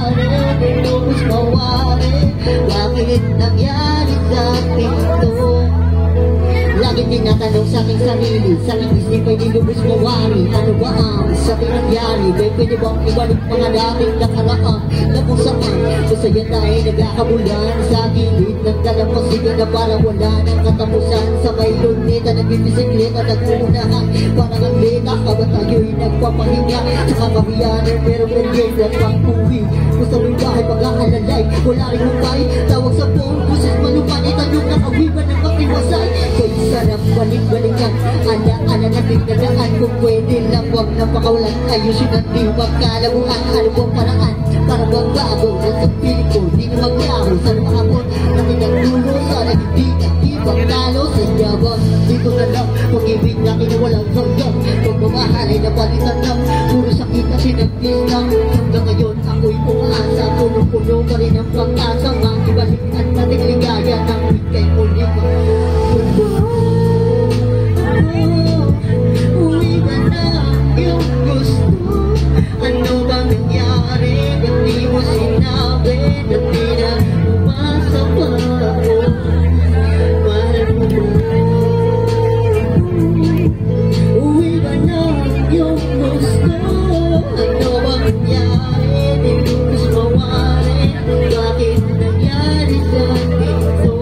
nangyari, nilubos mawari. Bakit nangyari sa ating ito? Lagi tinatanong sa aking sarili, sa aking isip ay nilubos mawari. Ano ba ang sa ating nangyari? Pwede bang ibalik mga dating nakaraan na kung saan masaya tayo nagkakabulan sa gilid ng dalampasigan na parang wala ng katapusan. Sa may luneta, nagbibisikleta, nag-uunahan parang atleta, kabat tayo'y nagpapahinga sa kamahiyanan, pero merienda pang uwi. Kung sa may bahay pag-aalalay, wala rin hukay, tawag sa phone, buses malupan, itanong ng awiban ng makiwasay. Kaya sarap balik-balikan, ala-ala natin nadaan. Kung pwede lang wag na pakawalan, ayusin ang di magkalabuhan. Ano bang paraan para magbago na sa piling ko? Di na maglaho sa nakapon natin ang dulo. Sana hindi nag-ibang talo sa yabang. Dito na lang, pag-ibig natin na walang hanggang. Pagmamahal ay napalitan lang, puro sakit at sinagpis lang. Hanggang ngayon ako'y umaasa, puno-puno pa rin ang pag-asa. Ibalikan natin ligaya ng ikay muli mundo. Uwi ka na yung gusto. Ano bang nangyari? Ba't di mo sinabi? Ba't di na umasa pa ako? Mahal mo ba? Uwi ka na yung gusto. Ano bang nangyari? Nilubos mawari. Bakit nangyari sa ito?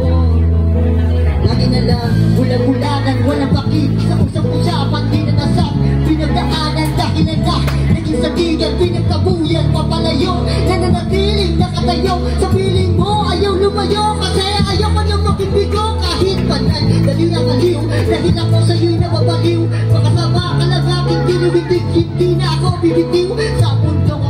Lagi na lang bulag-bulagan, walang bakit. Sa usap-usapan, di na nasap. Pinagdaanan, dahilan na naging satigan, pinagkabuyan, papalayo. Nananatiling nakatayo sa piling mo, ayaw lumayo. Kasi ayaw ko nang makibigo. Kahit panan, dali na kaliw. Dahil ako sa'yo'y nababaliw. Makasama ka lang aking kinubitig, hindi na ako bibitiw. Sa mundong